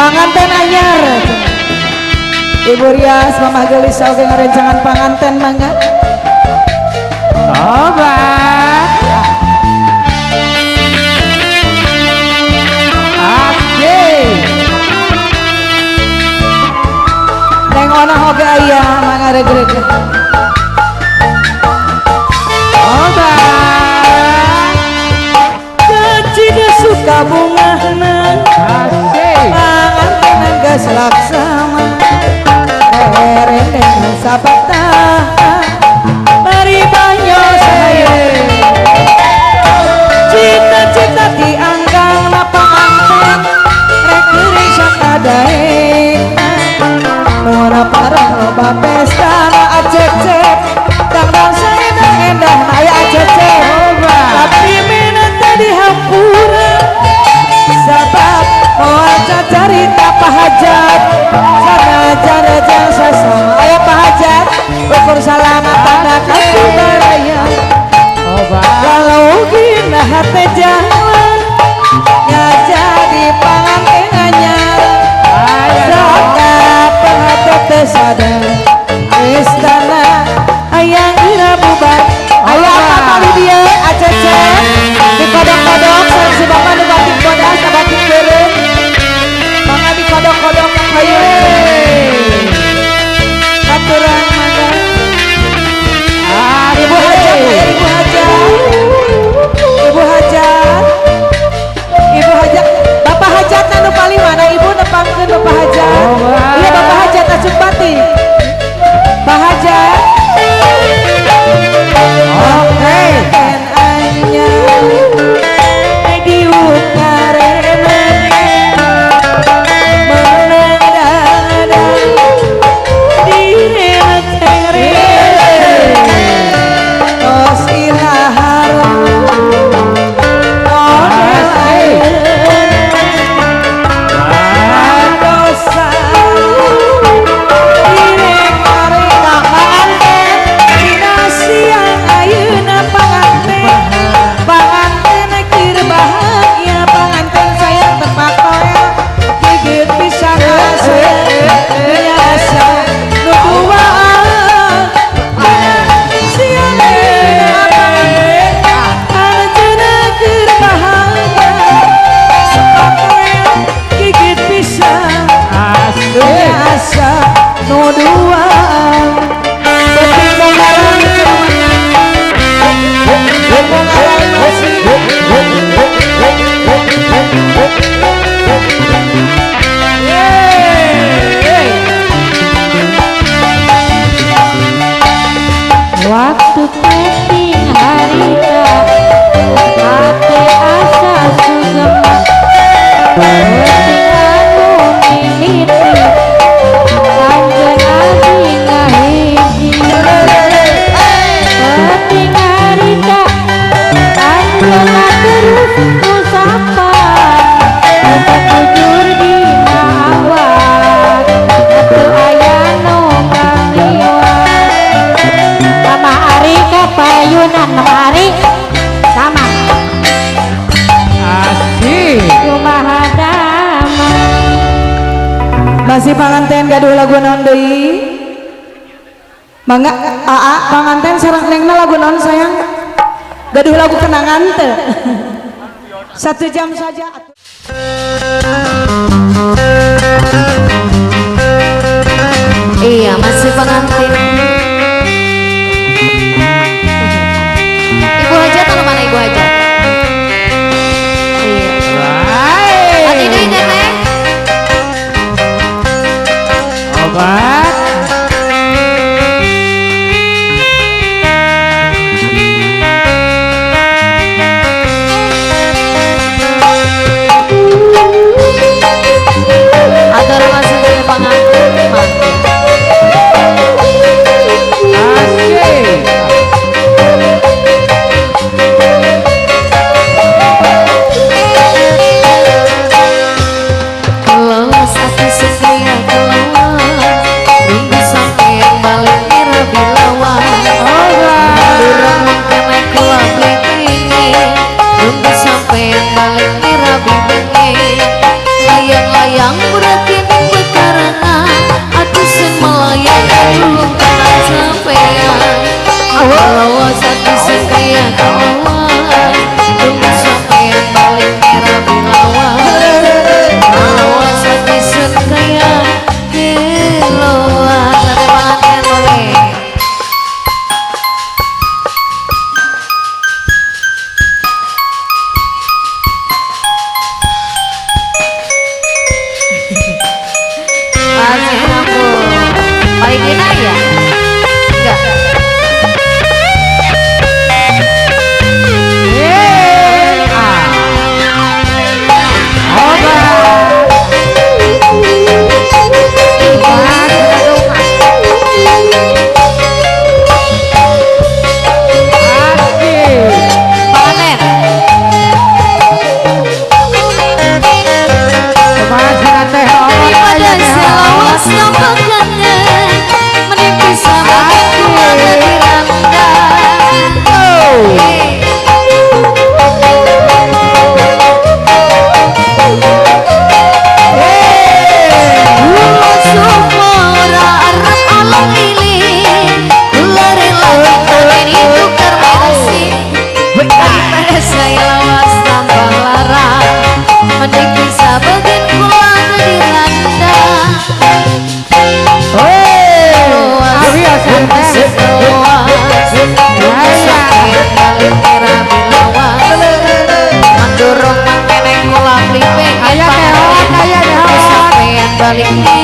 Panganten anyar Ibu Rias Mama Gelis oke ngerencangan panganten mangga obat Neng ona hoga aya mangga regreg obat kecil suka bungahna panganten geus laksana rendeng sabata mari banyo saya cita-cita dianggang na panganten rek geuring sakadaek mona parah loba pesta na acecep dangdang saedang endah na aya acecep tapi minat tadi hampura sabab moal cacarita pahajat sanajan rejang sasama aya pahajat ukur salamat tanda kasih baraya walau gina hati jalan nya jadi panganten anyar saka penghati tersadar istana ayang ira bubar ayo apa kali dia acece di kodok-kodok si bapak nu batik bodas batik beureum mangga di kodok-kodok kayu katuran mangga ibu hajat ya ibu hajat bapak hajat nu paling mana ibu nepangkeun bapak hajat iya bapak hajat asup batik Pak hajat oke waktu penting harita hati asa sugema penting anu mimiti anggen abi ngahiji penting harita anggen terus kusapa untuk jujur dina awak atuh aya nu payunan lemari sama asik kumaha damai masih panganten gaduh lagu naon deui mangga aa panganten sareng nengna lagu naon sayang gaduh lagu kenangan teu 1 jam saja iya masih panganten Ibu Hajat atau mana Ibu Hajat? Iya. Hati deh Teteh. obat Atur masih dari panganten. balik